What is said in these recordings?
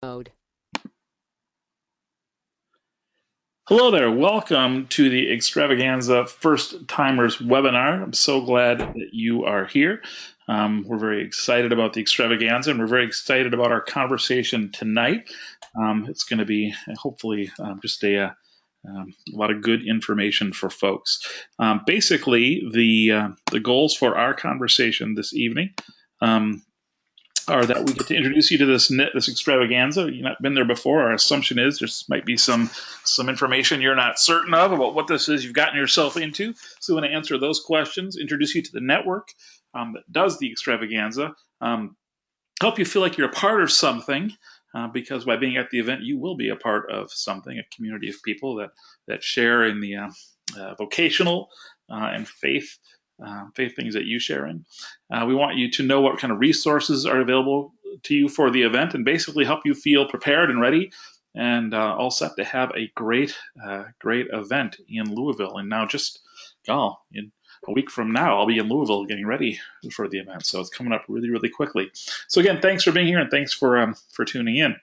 mode. Hello there. Welcome to the Extravaganza First Timers webinar. I'm so glad that you are here. We're very excited about the extravaganza, and we're very excited about our conversation tonight. It's going to be hopefully just a lot of good information for folks. Basically, the goals for our conversation this evening are that we get to introduce you to this extravaganza. You've not been there before. Our assumption is there might be some information you're not certain of about what this is you've gotten yourself into. So we want to answer those questions, introduce you to the network that does the extravaganza, help you feel like you're a part of something, because by being at the event, you will be a part of something, a community of people that share in the vocational and faith things that you share in. We want you to know what kind of resources are available to you for the event and basically help you feel prepared and ready and all set to have a great event in Louisville. And now in a week from now, I'll be in Louisville getting ready for the event. So it's coming up really, really quickly. So again, thanks for being here and thanks for tuning in.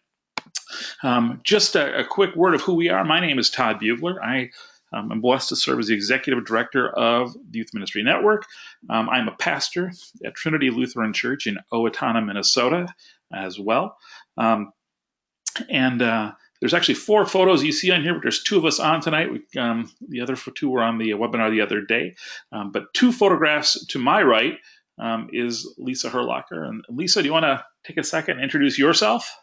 Just a quick word of who we are. My name is Todd Bugler. I'm blessed to serve as the executive director of the Youth Ministry Network. I'm a pastor at Trinity Lutheran Church in Owatonna, Minnesota, as well. There's actually 4 photos you see on here, but there's 2 of us on tonight. The other 2 were on the webinar the other day. But 2 photographs to my right is Lisa Herlocker. And Lisa, do you want to take a second and introduce yourself?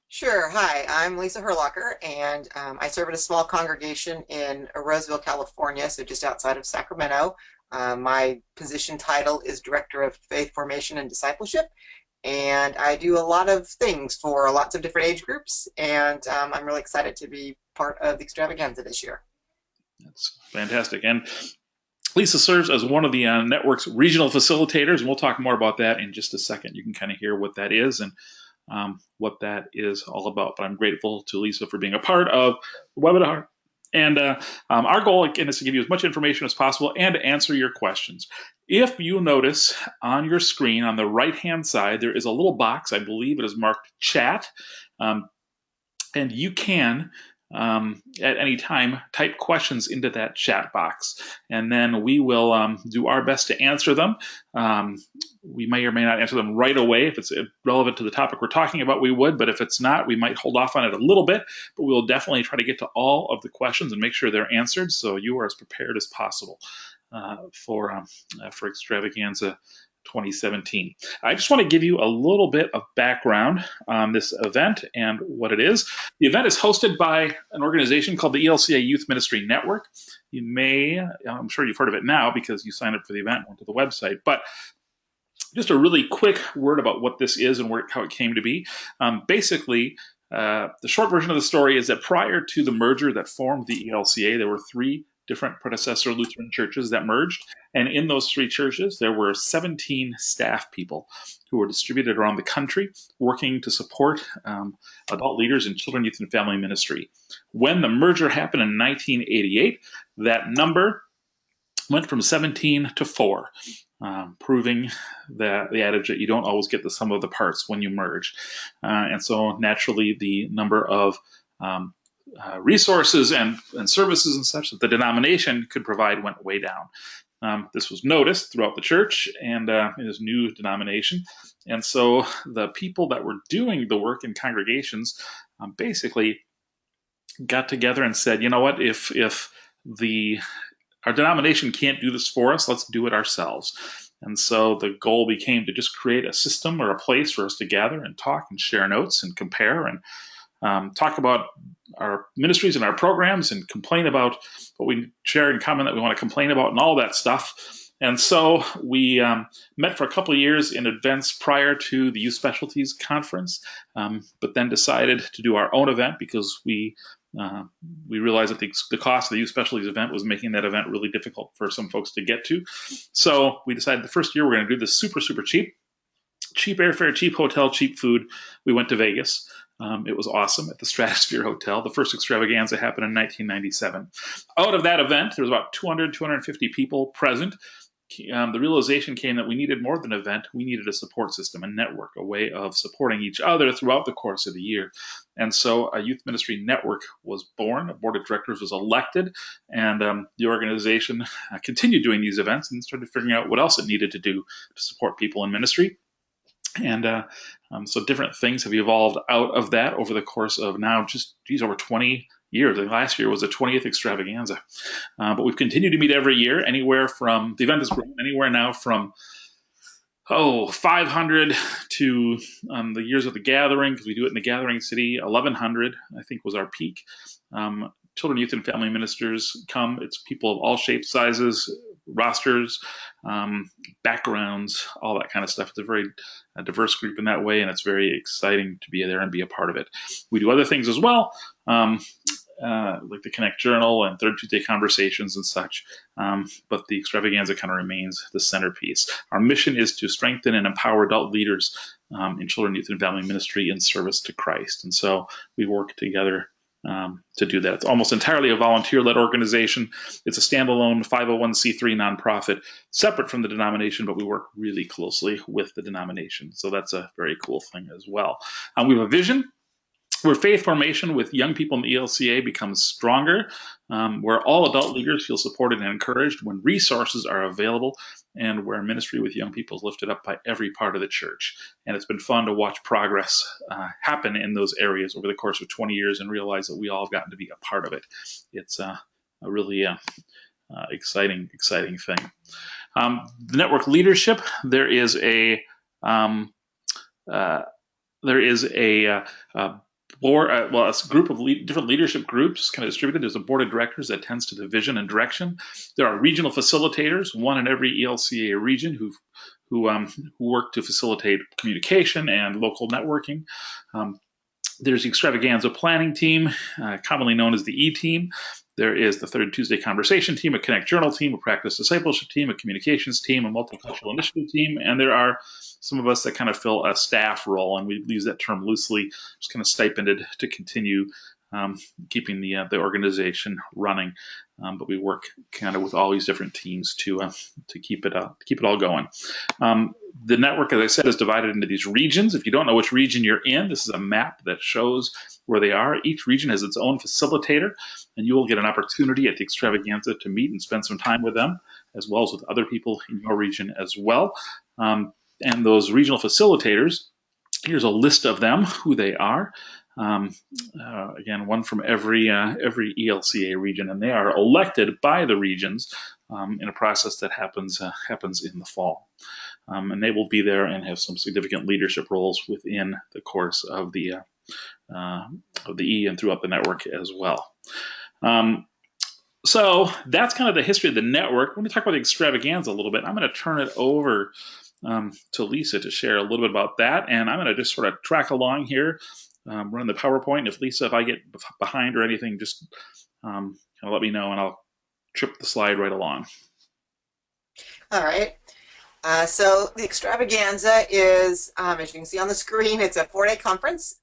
Sure. Hi, I'm Lisa Herlocker, and I serve at a small congregation in Roseville, California, so just outside of Sacramento. My position title is Director of Faith Formation and Discipleship, and I do a lot of things for lots of different age groups, and I'm really excited to be part of the extravaganza this year. That's fantastic. And Lisa serves as one of the network's regional facilitators, and we'll talk more about that in just a second. You can kind of hear what that is and what that is all about. But I'm grateful to Lisa for being a part of the webinar. And our goal, again, is to give you as much information as possible and to answer your questions. If you notice on your screen on the right-hand side, there is a little box. I believe it is marked chat. And you can, at any time, type questions into that chat box. And then we will do our best to answer them. We may or may not answer them right away. If it's relevant to the topic we're talking about, we would. But if it's not, we might hold off on it a little bit. But we will definitely try to get to all of the questions and make sure they're answered so you are as prepared as possible for Extravaganza 2017. I just want to give you a little bit of background on this event and what it is. The event is hosted by an organization called the ELCA Youth Ministry Network. I'm sure you've heard of it now because you signed up for the event and went to the website, but just a really quick word about what this is and how it came to be. Basically, the short version of the story is that prior to the merger that formed the ELCA, there were 3 different predecessor Lutheran churches that merged. And in those 3 churches, there were 17 staff people who were distributed around the country working to support adult leaders in children, youth, and family ministry. When the merger happened in 1988, that number went from 17 to 4, proving the adage that you don't always get the sum of the parts when you merge. And so naturally, the number of resources and services and such that the denomination could provide went way down. This was noticed throughout the church and in this new denomination. And so the people that were doing the work in congregations basically got together and said, you know what, if our denomination can't do this for us, let's do it ourselves. And so the goal became to just create a system or a place for us to gather and talk and share notes and compare and talk about our ministries and our programs and complain about what we share in common that we want to complain about and all that stuff. And so we met for a couple of years in events prior to the Youth Specialties Conference, but then decided to do our own event because we realized that the cost of the Youth Specialties event was making that event really difficult for some folks to get to. So we decided the first year we're going to do this super, super cheap airfare, cheap hotel, cheap food. We went to Vegas. It was awesome at the Stratosphere Hotel. The first extravaganza happened in 1997. Out of that event, there was about 200, 250 people present. the realization came that we needed more than an event. We needed a support system, a network, a way of supporting each other throughout the course of the year. And so a youth ministry network was born. A board of directors was elected, and the organization continued doing these events and started figuring out what else it needed to do to support people in ministry. And so different things have evolved out of that over the course of now just, over 20 years. And last year was the 20th extravaganza. But we've continued to meet every year, anywhere from, the event has grown anywhere now from, 500 to the years of the gathering, because we do it in the gathering city, 1,100, I think was our peak. Children, youth, and family ministers come. It's people of all shapes, sizes, rosters, backgrounds, all that kind of stuff. It's a very diverse group in that way, and it's very exciting to be there and be a part of it. We do other things as well, like the Connect Journal and Third Tuesday Conversations and such, but the extravaganza kind of remains the centerpiece. Our mission is to strengthen and empower adult leaders in children, youth, and family ministry in service to Christ. And so we work together to do that. It's almost entirely a volunteer-led organization. It's a standalone 501c3 nonprofit, separate from the denomination, but we work really closely with the denomination. So that's a very cool thing as well. We have a vision where faith formation with young people in the ELCA becomes stronger, where all adult leaders feel supported and encouraged when resources are available, and where ministry with young people is lifted up by every part of the church. And it's been fun to watch progress happen in those areas over the course of 20 years and realize that we all have gotten to be a part of it. It's a really exciting thing. The network leadership, there is a a group of different leadership groups kind of distributed. There's a board of directors that tends to the vision and direction. There are regional facilitators, one in every ELCA region, who work to facilitate communication and local networking. There's the extravaganza planning team, commonly known as the E team. There is the Third Tuesday Conversation team, a Connect Journal team, a Practice Discipleship team, a Communications team, a Multicultural Initiative team, and there are some of us that kind of fill a staff role, and we use that term loosely, just kind of stipended to continue keeping the organization running. But we work kind of with all these different teams to keep it all going. The network, as I said, is divided into these regions. If you don't know which region you're in, this is a map that shows where they are. Each region has its own facilitator, and you will get an opportunity at the extravaganza to meet and spend some time with them, as well as with other people in your region as well. And those regional facilitators, here's a list of them, who they are. Again, one from every ELCA region, and they are elected by the regions in a process that happens in the fall. And they will be there and have some significant leadership roles within the course of the E and throughout the network as well. So that's kind of the history of the network. We're going to talk about the extravaganza a little bit. I'm going to turn it over to Lisa to share a little bit about that, and I'm going to just sort of track along here, run the PowerPoint. If I get behind or anything, just kind of let me know, and I'll trip the slide right along. All right. So the extravaganza is, as you can see on the screen, it's a 4-day conference.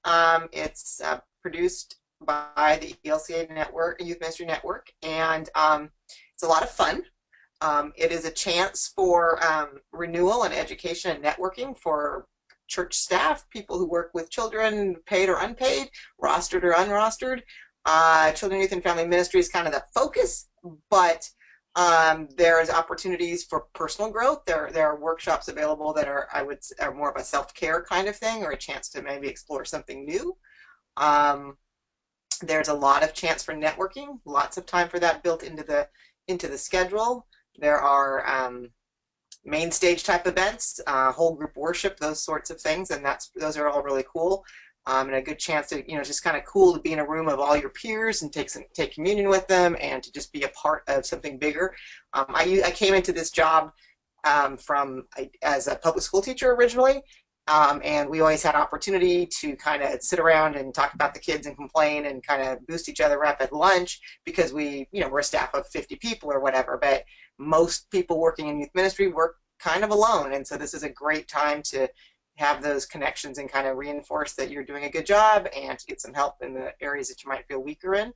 It's produced by the ELCA Network, Youth Ministry Network, and it's a lot of fun. It is a chance for renewal and education and networking for church staff, people who work with children, paid or unpaid, rostered or unrostered. Children, youth, and family ministry is kind of the focus, but there's opportunities for personal growth. There are workshops available that are more of a self-care kind of thing, or a chance to maybe explore something new. There's a lot of chance for networking, lots of time for that built into the schedule. There are main stage type events, whole group worship, those sorts of things, and those are all really cool. And a good chance to, just kind of cool to be in a room of all your peers and take communion with them, and to just be a part of something bigger. I came into this job as a public school teacher originally, and we always had opportunity to kind of sit around and talk about the kids and complain and kind of boost each other up at lunch, because we're a staff of 50 people or whatever, but most people working in youth ministry work kind of alone, and so this is a great time to have those connections and kind of reinforce that you're doing a good job, and to get some help in the areas that you might feel weaker in.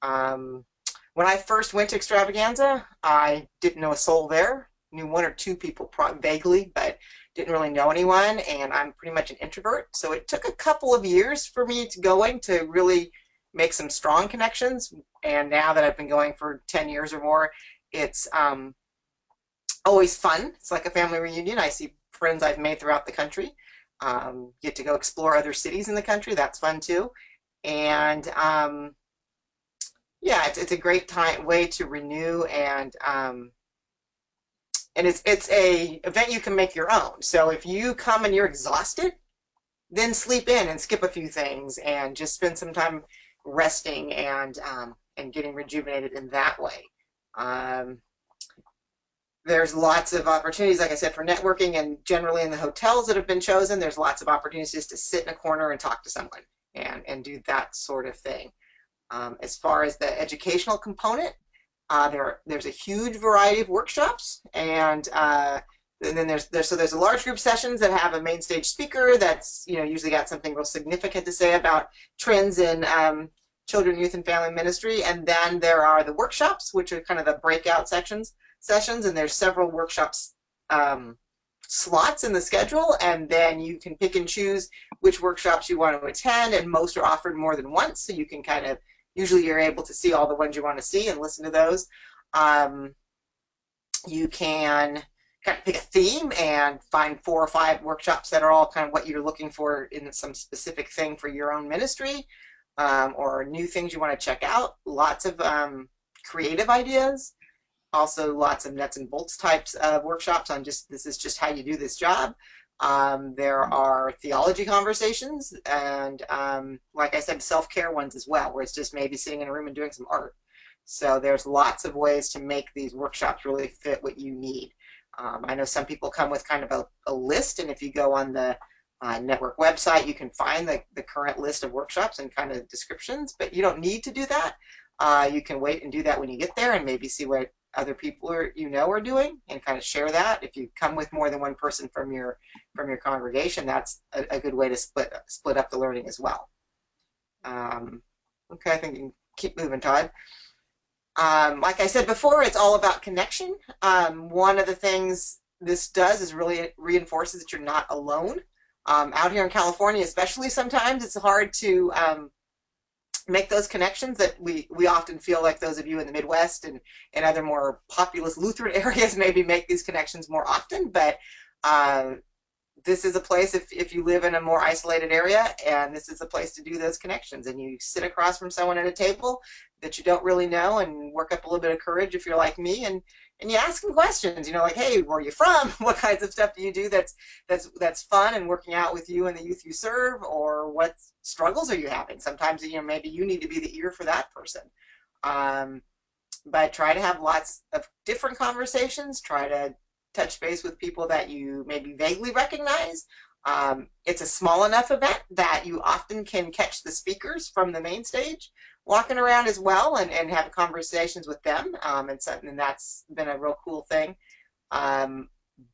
When I first went to extravaganza, I didn't know a soul there. knew one or two people vaguely, but didn't really know anyone. And I'm pretty much an introvert. So it took a couple of years for me to going to really make some strong connections. And now that I've been going for 10 years or more, it's always fun. It's like a family reunion. I see friends I've made throughout the country. Get to go explore other cities in the country. That's fun too. And yeah, it's a great time way to renew and it's a event you can make your own. So if you come and you're exhausted, then sleep in and skip a few things and just spend some time resting and getting rejuvenated in that way. Um, there's lots of opportunities, like I said, for networking, and generally in the hotels that have been chosen, there's lots of opportunities to sit in a corner and talk to someone and do that sort of thing. As far as the educational component, there's a huge variety of workshops, and then there's a large group sessions that have a main stage speaker that's usually got something real significant to say about trends in children, youth, and family ministry. And then there are the workshops, which are kind of the breakout sessions, and there's several workshops slots in the schedule, and then you can pick and choose which workshops you want to attend, and most are offered more than once, so you can kind of usually you're able to see all the ones you want to see and listen to those. You can kind of pick a theme and find 4 or 5 workshops that are all kind of what you're looking for in some specific thing for your own ministry, or new things you want to check out. Lots of creative ideas, also lots of nuts and bolts types of workshops on just this is just how you do this job. There are theology conversations and, like I said, self-care ones as well, where it's just maybe sitting in a room and doing some art. So there's lots of ways to make these workshops really fit what you need. I know some people come with kind of a list, and if you go on the network website, you can find the current list of workshops and kind of descriptions, but you don't need to do that. You can wait and do that when you get there and maybe see what other people are doing and kind of share that. If you come with more than one person from your congregation, that's a good way to split up the learning as well. Okay, I think you can keep moving, Todd. Like I said before, it's all about connection. One of the things this does is really reinforces that you're not alone. Out here in California, especially, sometimes it's hard to make those connections that we often feel like those of you in the Midwest and other more populous Lutheran areas maybe make these connections more often. But this is a place, if you live in a more isolated area, and this is a place to do those connections, and you sit across from someone at a table that you don't really know and work up a little bit of courage if you're like me, and you ask them questions, like, hey, where are you from? What kinds of stuff do you do that's fun and working out with you and the youth you serve? Or what struggles are you having? Sometimes, maybe you need to be the ear for that person. But try to have lots of different conversations. Try to touch base with people that you maybe vaguely recognize. It's a small enough event that you often can catch the speakers from the main stage walking around as well, and have conversations with them, and that's been a real cool thing.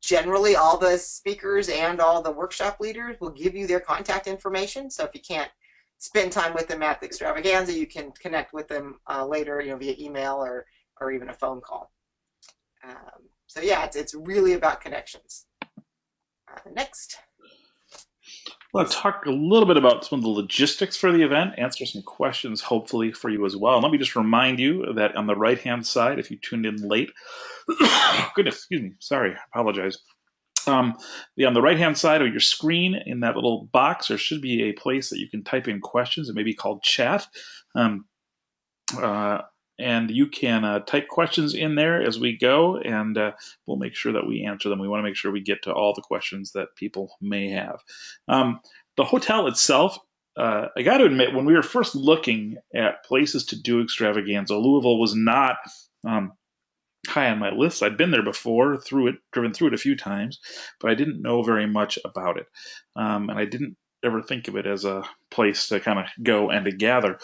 Generally, all the speakers and all the workshop leaders will give you their contact information, so if you can't spend time with them at the extravaganza, you can connect with them later, via email or even a phone call. So yeah, it's really about connections. Next. Let's talk a little bit about some of the logistics for the event, answer some questions hopefully for you as well. And let me just remind you that on the right-hand side, if you tuned in late, goodness, excuse me, sorry, I apologize. On the right-hand side of your screen, in that little box, there should be a place that you can type in questions. It may be called chat. And you can type questions in there as we go, and we'll make sure that we answer them. We want to make sure we get to all the questions that people may have. The hotel itself, I got to admit, when we were first looking at places to do extravaganza, Louisville was not high on my list. I'd been there before, driven through it a few times, but I didn't know very much about it. And I didn't ever think of it as a place to kind of go and to gather.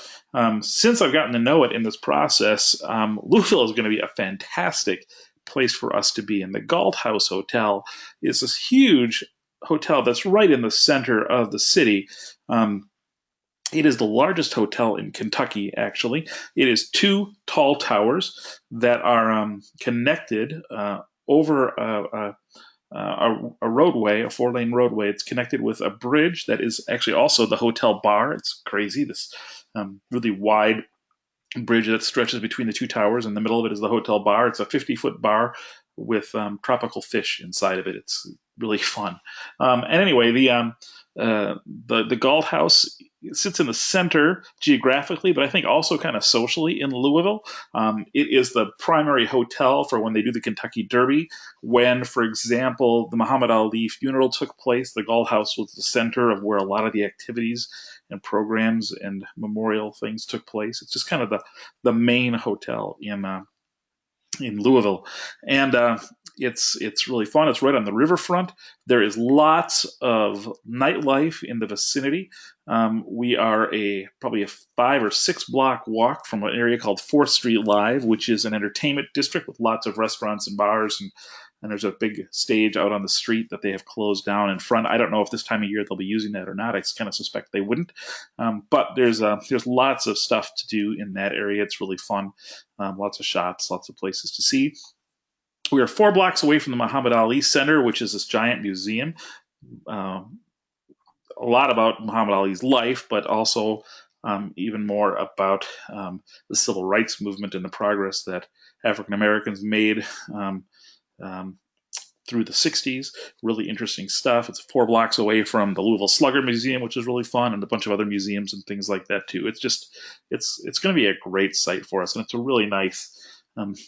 Since I've gotten to know it in this process, Louisville is going to be a fantastic place for us to be. And the Galt House Hotel is this huge hotel that's right in the center of the city. It is the largest hotel in Kentucky, actually. It is 2 tall towers that are connected over a roadway, a 4-lane roadway. It's connected with a bridge that is actually also the hotel bar. It's crazy. This really wide bridge that stretches between the two towers. In the middle of it is the hotel bar. It's a 50-foot bar with tropical fish inside of it. It's really fun. And anyway, the Galt House sits in the center geographically, but I think also kind of socially in Louisville. It is the primary hotel for when they do the Kentucky Derby. When, for example, the Muhammad Ali funeral took place, the Galt House was the center of where a lot of the activities and programs and memorial things took place. It's just kind of the main hotel in Louisville, and it's really fun. It's right on the riverfront. There is lots of nightlife in the vicinity. We are probably a 5 or 6 block walk from an area called 4th Street Live, which is an entertainment district with lots of restaurants and bars, and there's a big stage out on the street that they have closed down in front. I don't know if this time of year they'll be using that or not. I kind of suspect they wouldn't. But there's lots of stuff to do in that area. It's really fun. Lots of shops, lots of places to see. We are 4 blocks away from the Muhammad Ali Center, which is this giant museum. Uh, a lot about Muhammad Ali's life, but also even more about the civil rights movement and the progress that African Americans made um, through the 60s. Really interesting stuff. It's 4 blocks away from the Louisville Slugger Museum, which is really fun, and a bunch of other museums and things like that too. It's going to be a great site for us, and it's a really nice,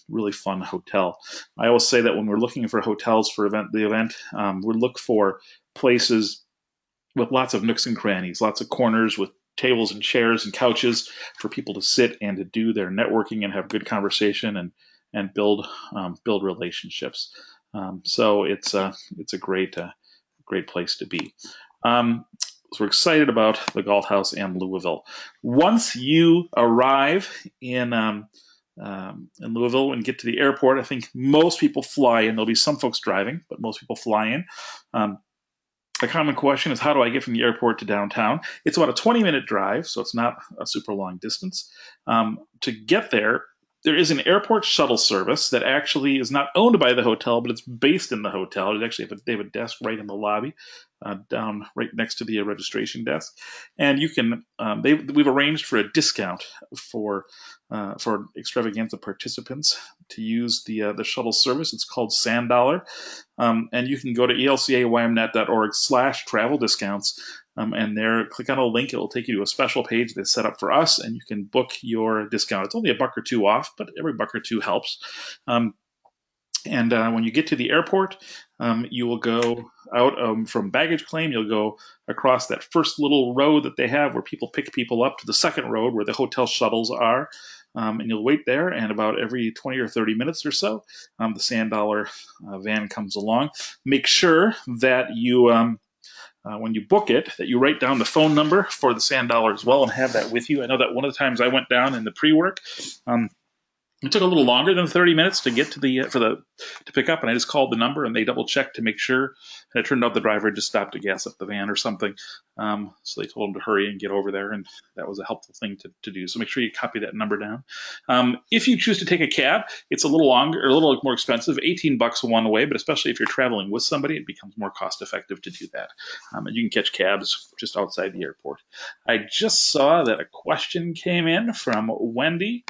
really fun hotel. I always say that when we're looking for hotels for the event, we look for places with lots of nooks and crannies, lots of corners with tables and chairs and couches for people to sit and to do their networking and have good conversation and build relationships. So it's a great place to be. So we're excited about the Galt House and Louisville. Once you arrive in Louisville and get to the airport, I think most people fly in. There'll be some folks driving, but most people fly in. A common question is, how do I get from the airport to downtown? It's about a 20-minute drive, so it's not a super long distance. To get there, there is an airport shuttle service that actually is not owned by the hotel, but it's based in the hotel. They have a desk right in the lobby, down right next to the registration desk, and you can. We've arranged for a discount for extravaganza participants to use the shuttle service. It's called Sand Dollar, and you can go to elcaymnet.org/travel discounts. And there, click on a link. It will take you to a special page that's set up for us, and you can book your discount. It's only $1 or $2 off, but every $1 or $2 helps. And when you get to the airport, you will go out from baggage claim. You'll go across that first little road that they have where people pick people up to the second road where the hotel shuttles are. And you'll wait there, and about every 20 or 30 minutes or so, the Sand Dollar van comes along. Make sure that you, when you book it, that you write down the phone number for the Sand Dollar as well and have that with you. I know that one of the times I went down in the pre-work, it took a little longer than 30 minutes to get to to pick up, and I just called the number, and they double checked to make sure. And it turned out the driver had just stopped to gas up the van or something, so they told him to hurry and get over there, and that was a helpful thing to do. So make sure you copy that number down. If you choose to take a cab, it's a little longer, or a little more expensive, $18 one way, but especially if you're traveling with somebody, it becomes more cost effective to do that. And you can catch cabs just outside the airport. I just saw that a question came in from Wendy.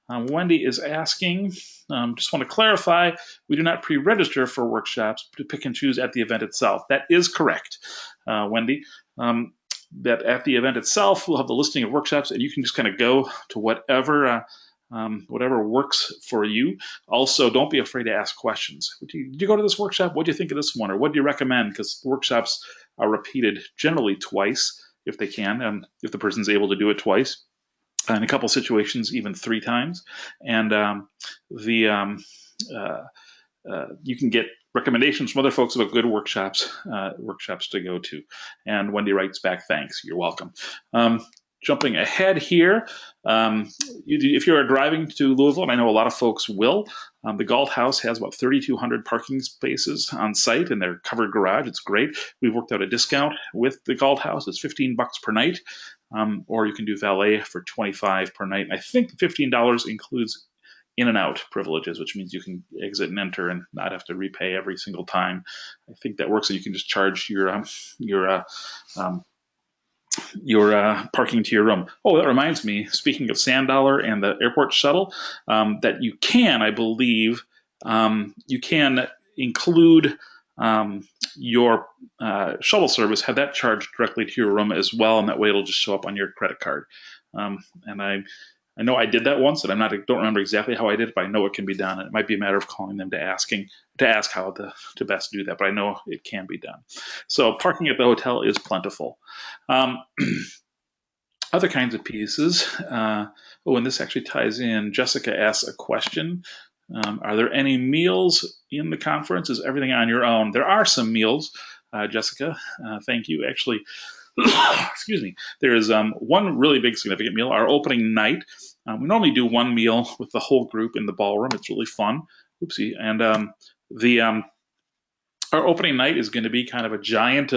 Wendy is asking, just want to clarify, we do not pre-register for workshops to pick and choose at the event itself. That is correct, Wendy. That at the event itself, we'll have the listing of workshops, and you can just kind of go to whatever works for you. Also, don't be afraid to ask questions. Did you go to this workshop? What do you think of this one? Or what do you recommend? Because workshops are repeated generally twice if they can, if the person's able to do it twice. In a couple situations, even 3 times. And you can get recommendations from other folks about good workshops to go to. And Wendy writes back, thanks, you're welcome. Jumping ahead here, if you're driving to Louisville, and I know a lot of folks will, the Galt House has about 3,200 parking spaces on site in their covered garage. It's great. We've worked out a discount with the Galt House. It's $15 per night, or you can do valet for $25 per night. I think $15 includes in and out privileges, which means you can exit and enter and not have to repay every single time. I think that works, so you can just charge um, your parking to your room. Oh, that reminds me, speaking of Sand Dollar and the airport shuttle, that you can, I believe, you can include your shuttle service, have that charged directly to your room as well, and that way it'll just show up on your credit card. And I know I did that once, and I don't remember exactly how I did it, but I know it can be done. And it might be a matter of calling them to ask how to best do that, but I know it can be done. So parking at the hotel is plentiful. Um, Other kinds of pieces. And this actually ties in. Jessica asks a question. Are there any meals in the conference? Is everything on your own? There are some meals, Jessica. Thank you. Actually, excuse me. There is one really big significant meal. Our opening night. We normally do one meal with the whole group in the ballroom. It's really fun. Oopsie. And the our opening night is going to be kind of a giant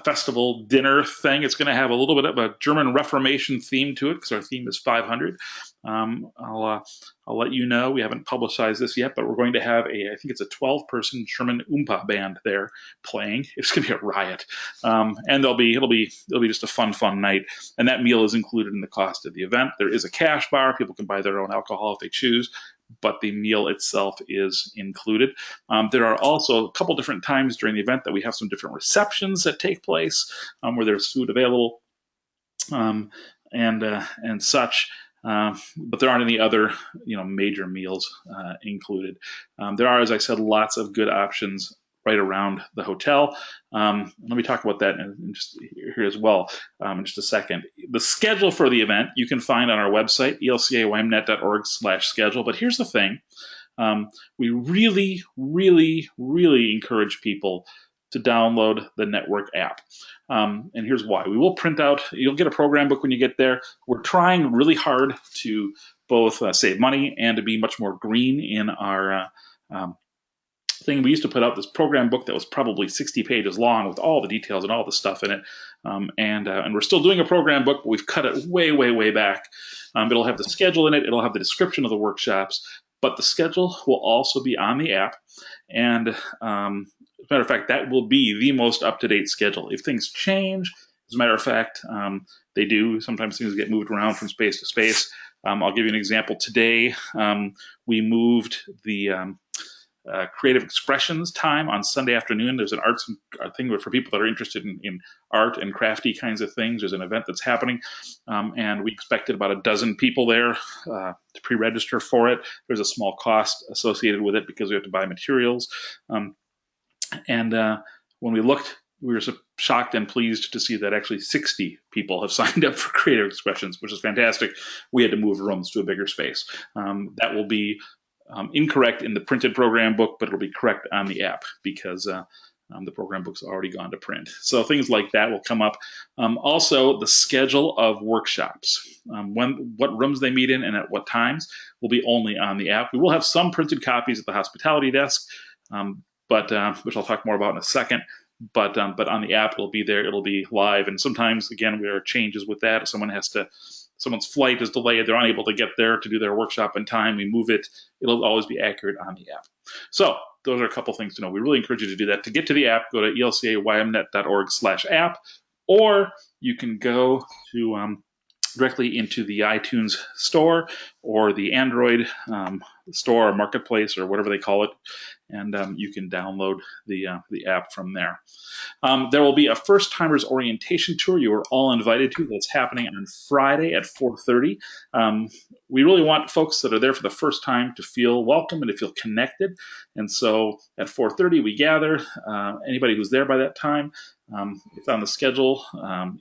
festival dinner thing. It's going to have a little bit of a German Reformation theme to it because our theme is 500. I'll let you know. We haven't publicized this yet, but we're going to have I think it's a 12-person German Oompa band there playing. It's going to be a riot, and it'll be just a fun night. And that meal is included in the cost of the event. There is a cash bar. People can buy their own alcohol if they choose, but the meal itself is included. There are also a couple different times during the event that we have some different receptions that take place where there's food available and such. But there aren't any other major meals included. There are, as I said, lots of good options right around the hotel. Let me talk about that in just here as well in just a second. The schedule for the event you can find on our website, elcaymnet.org/schedule. But here's the thing. We really, really, really encourage people to download the network app. And here's why. We will print out, you'll get a program book when you get there. We're trying really hard to both save money and to be much more green in our thing. We used to put out this program book that was probably 60 pages long with all the details and all the stuff in it. And we're still doing a program book, but we've cut it way, way, way back. It'll have the schedule in it. It'll have the description of the workshops, but the schedule will also be on the app. And as a matter of fact, that will be the most up-to-date schedule. If things change, as a matter of fact, they do. Sometimes things get moved around from space to space. I'll give you an example. Today, we moved the creative expressions time on Sunday afternoon. There's an arts thing for people that are interested in art and crafty kinds of things. There's an event that's happening, and we expected about a dozen people there to pre-register for it. There's a small cost associated with it because we have to buy materials. And when we looked, we were so shocked and pleased to see that actually 60 people have signed up for creative expressions, which is fantastic. We had to move rooms to a bigger space. That will be incorrect in the printed program book, but it'll be correct on the app because the program book's already gone to print. So things like that will come up. Also, the schedule of workshops, what rooms they meet in and at what times will be only on the app. We will have some printed copies at the hospitality desk, but which I'll talk more about in a second. But on the app, it'll be there. It'll be live. And sometimes, again, there are changes with that. If someone's flight is delayed, they're unable to get there to do their workshop in time, we move it. It'll always be accurate on the app. So those are a couple things to know. We really encourage you to do that. To get to the app, go to elcaymnet.org/app, or you can go to directly into the iTunes store or the Android store or marketplace or whatever they call it, and you can download the app from there. There will be a first timers orientation tour you are all invited to. That's happening on Friday at 4:30. We really want folks that are there for the first time to feel welcome and to feel connected. And so at 4:30 we gather. Anybody who's there by that time, it's on the schedule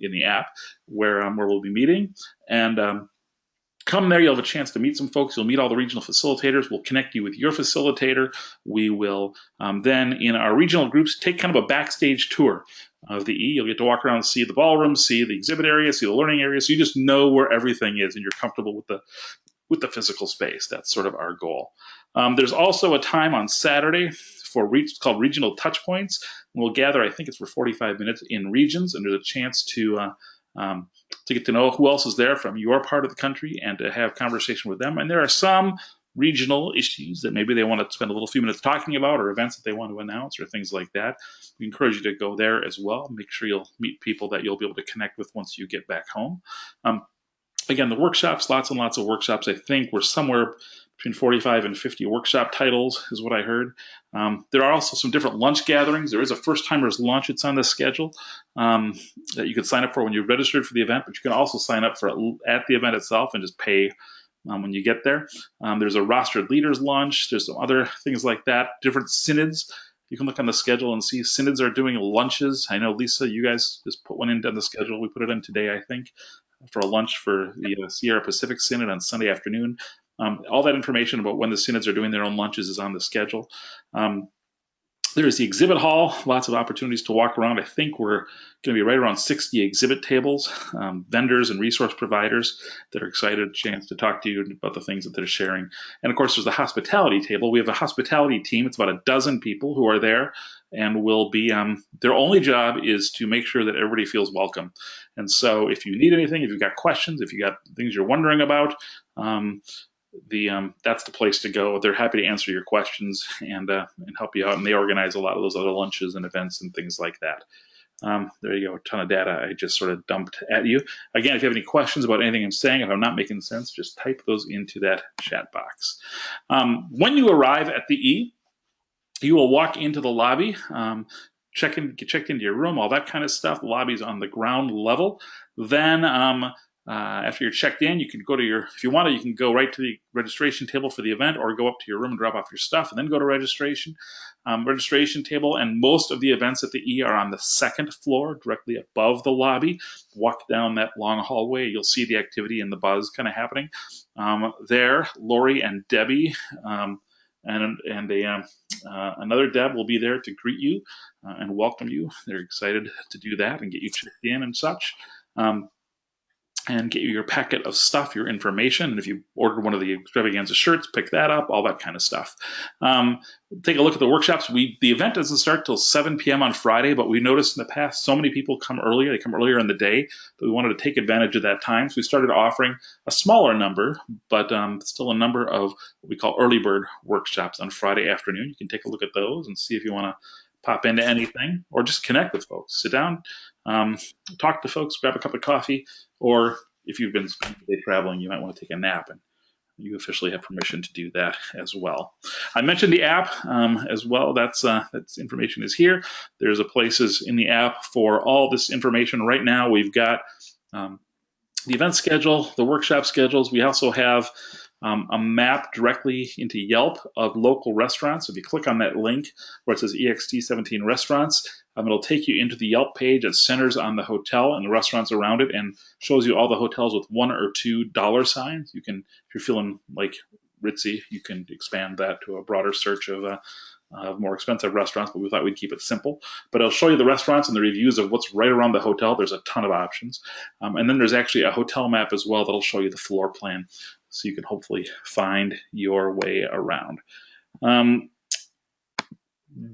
in the app where we'll be meeting. And come there, you'll have a chance to meet some folks. You'll meet all the regional facilitators. We'll connect you with your facilitator. We will then, in our regional groups, take kind of a backstage tour of the E. You'll get to walk around and see the ballroom, see the exhibit area, see the learning area. So you just know where everything is and you're comfortable with the physical space. That's sort of our goal. There's also a time on Saturday for it's called Regional Touch Points. We'll gather, I think it's for 45 minutes in regions, and there's a chance to get to know who else is there from your part of the country and to have conversation with them. And there are some regional issues that maybe they want to spend a little few minutes talking about, or events that they want to announce, or things like that. We encourage you to go there as well. Make sure you'll meet people that you'll be able to connect with once you get back home. Um, Again, the workshops, lots and lots of workshops. I think we're somewhere between 45 and 50 workshop titles is what I heard. There are also some different lunch gatherings. There is a first timers lunch. It's on the schedule that you could sign up for when you registered for the event, but you can also sign up for at the event itself and just pay when you get there. There's a rostered leaders lunch. There's some other things like that. Different synods. You can look on the schedule and see synods are doing lunches. I know, Lisa, you guys just put one into the schedule. We put it in today, I think, for a lunch for the Sierra Pacific Synod on Sunday afternoon. All that information about when the synods are doing their own lunches is on the schedule. There is the exhibit hall, lots of opportunities to walk around. I think we're going to be right around 60 exhibit tables, vendors and resource providers that are excited, chance to talk to you about the things that they're sharing. And of course, there's the hospitality table. We have a hospitality team. It's about a dozen people who are there and will be, their only job is to make sure that everybody feels welcome. And so if you need anything, if you've got questions, if you've got things you're wondering about, that's the place to go. They're happy to answer your questions and help you out, and they organize a lot of those other lunches and events and things like that. There you go, a ton of data I just sort of dumped at you. Again, if you have any questions about anything I'm saying, if I'm not making sense, just type those into that chat box. When you arrive at the E, you will walk into the lobby, get checked into your room, all that kind of stuff. The lobby's on the ground level. Then after you're checked in, you can go to if you want to, you can go right to the registration table for the event, or go up to your room and drop off your stuff and then go to registration table. And most of the events at the E are on the second floor, directly above the lobby. Walk down that long hallway, you'll see the activity and the buzz kind of happening. There, Lori and Debbie and another Deb will be there to greet you and welcome you. They're excited to do that and get you checked in and such. And get you your packet of stuff, your information. And if you ordered one of the extravaganza shirts, pick that up, all that kind of stuff. Take a look at the workshops. The event doesn't start till 7 p.m. on Friday, but we noticed in the past so many people come earlier. They come earlier in the day, but we wanted to take advantage of that time. So we started offering a smaller number, but still a number of what we call early bird workshops on Friday afternoon. You can take a look at those and see if you want to pop into anything or just connect with folks. Sit down, talk to folks, grab a cup of coffee, or if you've been spending the day traveling, you might want to take a nap, and you officially have permission to do that as well. I mentioned the app as well. That's information is here. There's places in the app for all this information. Right now, we've got the event schedule, the workshop schedules. We also have a map directly into Yelp of local restaurants. If you click on that link where it says E2017 restaurants, it'll take you into the Yelp page. It centers on the hotel and the restaurants around it and shows you all the hotels with $1 or $2 signs. You can, if you're feeling like ritzy, you can expand that to a broader search of more expensive restaurants, but we thought we'd keep it simple. But it'll show you the restaurants and the reviews of what's right around the hotel. There's a ton of options. And then there's actually a hotel map as well that'll show you the floor plan, so you can hopefully find your way around.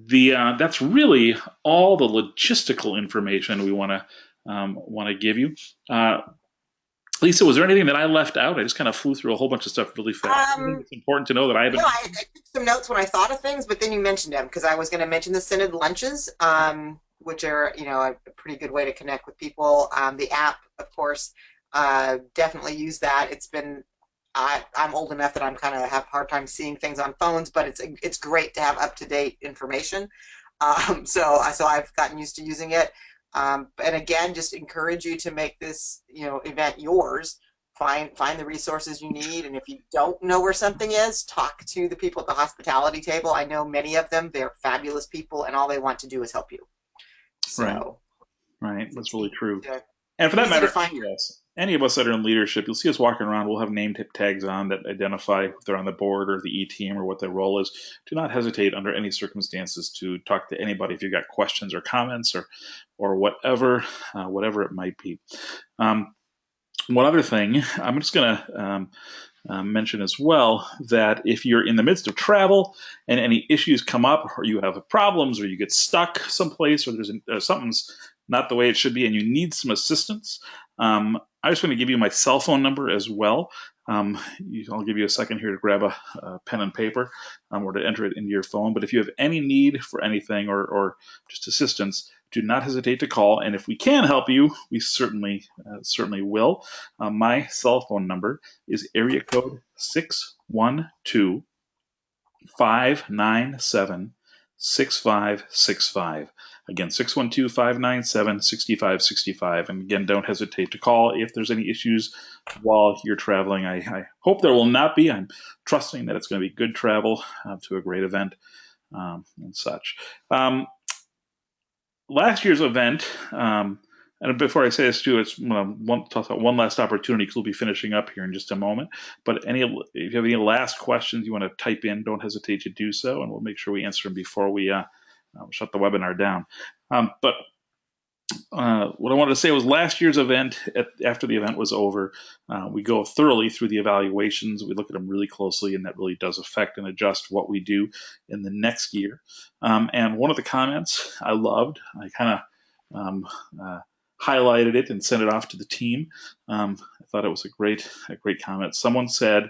That's really all the logistical information we want to give you. Lisa, was there anything that I left out? I just kind of flew through a whole bunch of stuff really fast. I think it's important to know that I haven't. No, I took some notes when I thought of things, but then you mentioned them because I was going to mention the Synod lunches, which are a pretty good way to connect with people. The app, of course, definitely use that. It's been I'm old enough that I'm kind of have a hard time seeing things on phones, but it's great to have up-to-date information. So I've gotten used to using it. And again, just encourage you to make this event yours. Find the resources you need, and if you don't know where something is, talk to the people at the hospitality table. I know many of them; they're fabulous people, and all they want to do is help you. So, right, that's really true. And for that matter, yes, any of us that are in leadership, you'll see us walking around. We'll have name tags on that identify if they're on the board or the E team or what their role is. Do not hesitate under any circumstances to talk to anybody if you've got questions or comments or whatever it might be. One other thing, I'm just going to mention as well that if you're in the midst of travel and any issues come up, or you have problems, or you get stuck someplace, or there's something's not the way it should be, and you need some assistance, I just want to give you my cell phone number as well. I'll give you a second here to grab a pen and paper or to enter it into your phone. But if you have any need for anything or just assistance, do not hesitate to call. And if we can help you, we certainly will. My cell phone number is area code 612 597 6565. Again, 612 597 6565. And again, don't hesitate to call if there's any issues while you're traveling. I hope there will not be. I'm trusting that it's going to be good travel to a great event and such. Last year's event, and before I say this too, it's want to talk about one last opportunity because we'll be finishing up here in just a moment. But if you have any last questions you want to type in, don't hesitate to do so, and we'll make sure we answer them before we shut the webinar down. But what I wanted to say was last year's event, after the event was over, we go thoroughly through the evaluations. We look at them really closely, and that really does affect and adjust what we do in the next year. And one of the comments I loved, I kind of highlighted it and sent it off to the team. I thought it was a great comment. Someone said,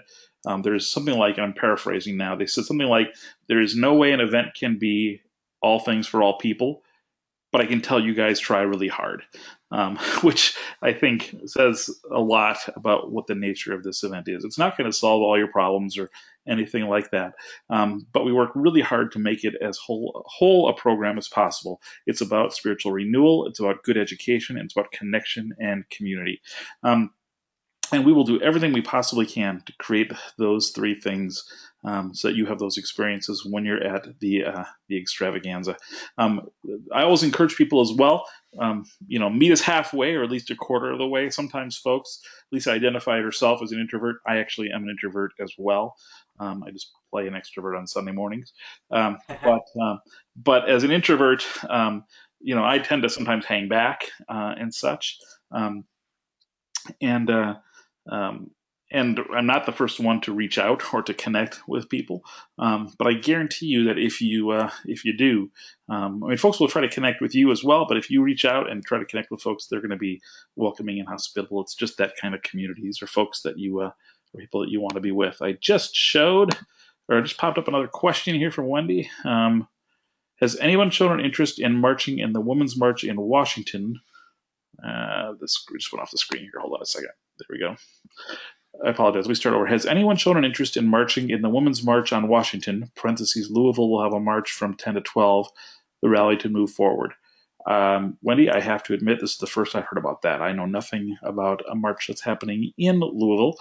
there's something like, I'm paraphrasing now, they said something like, there is no way an event can be all things for all people, but I can tell you guys try really hard, which I think says a lot about what the nature of this event is. It's not going to solve all your problems or anything like that, but we work really hard to make it as whole a program as possible. It's about spiritual renewal, it's about good education, and it's about connection and community. And we will do everything we possibly can to create those three things so that you have those experiences when you're at the extravaganza. I always encourage people as well, meet us halfway or at least a quarter of the way. Sometimes folks, Lisa identified herself as an introvert. I actually am an introvert as well. I just play an extrovert on Sunday mornings. But as an introvert, I tend to sometimes hang back and such. And I'm not the first one to reach out or to connect with people, but I guarantee you that if you do, folks will try to connect with you as well. But if you reach out and try to connect with folks, they're going to be welcoming and hospitable. It's just that kind of community. These are folks that or people that you want to be with. I just popped up another question here from Wendy. Has anyone shown an interest in marching in the Women's March in Washington? This just went off the screen here. Hold on a second. There we go. I apologize. We start over. Has anyone shown an interest in marching in the Women's March on Washington? Parentheses, Louisville will have a march from 10 to 12, the rally to move forward. Wendy, I have to admit, this is the first I've heard about that. I know nothing about a march that's happening in Louisville.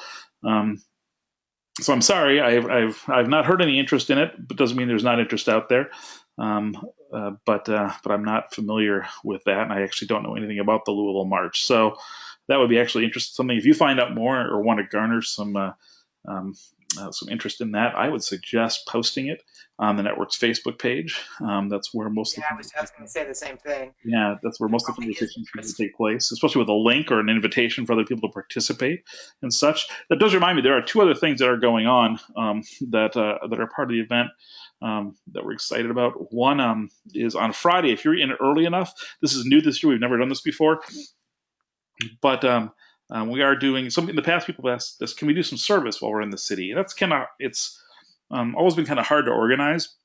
So I'm sorry, I've not heard any interest in it, but doesn't mean there's not interest out there. But I'm not familiar with that, and I actually don't know anything about the Louisville March. So that would be actually interesting. Something if you find out more or want to garner some interest in that, I would suggest posting it on the network's Facebook page. That's where most of the I was going to say the same thing. Yeah, that's where most of the conversations take place, especially with a link or an invitation for other people to participate and such. That does remind me, there are two other things that are going on that are part of the event that we're excited about. One is on Friday. If you're in early enough, this is new this year. We've never done this before, but we are doing something. In the past, people have asked us, can we do some service while we're in the city? And that's it's always been kind of hard to organize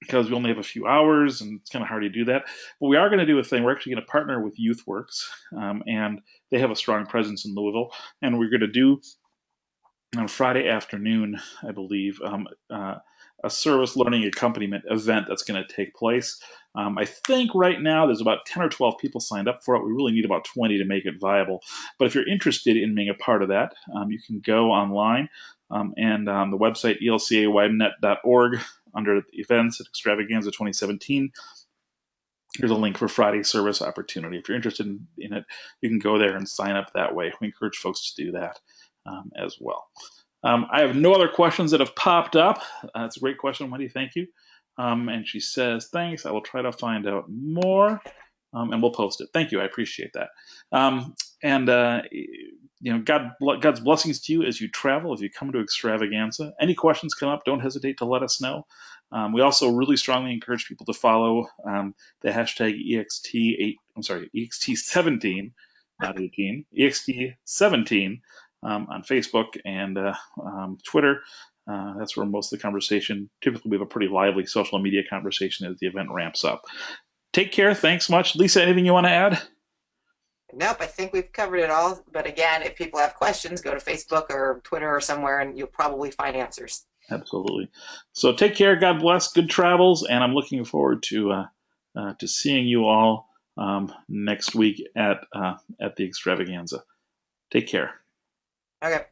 because we only have a few hours and it's kind of hard to do that. But we are going to do a thing. We're actually going to partner with YouthWorks, and they have a strong presence in Louisville. And we're going to do on Friday afternoon, I believe, a service learning accompaniment event that's going to take place. I think right now there's about 10 or 12 people signed up for it. We really need about 20 to make it viable. But if you're interested in being a part of that, you can go online and on the website elcaymnet.org under events at Extravaganza 2017. There's a link for Friday service opportunity. If you're interested in it, you can go there and sign up that way. We encourage folks to do that as well. I have no other questions that have popped up. It's a great question, Wendy. Thank you. And she says, thanks. I will try to find out more, and we'll post it. Thank you. I appreciate that. God's blessings to you as you travel, as you come to Extravaganza. Any questions come up, don't hesitate to let us know. We also really strongly encourage people to follow the hashtag EXT17, not 18, EXT17 on Facebook and Twitter. That's where most of the conversation, typically we have a pretty lively social media conversation as the event ramps up. Take care. Thanks much. Lisa, anything you want to add? Nope, I think we've covered it all. But again, if people have questions, go to Facebook or Twitter or somewhere, and you'll probably find answers. Absolutely. So take care. God bless. Good travels, and I'm looking forward to seeing you all next week at the extravaganza. Take care. Okay.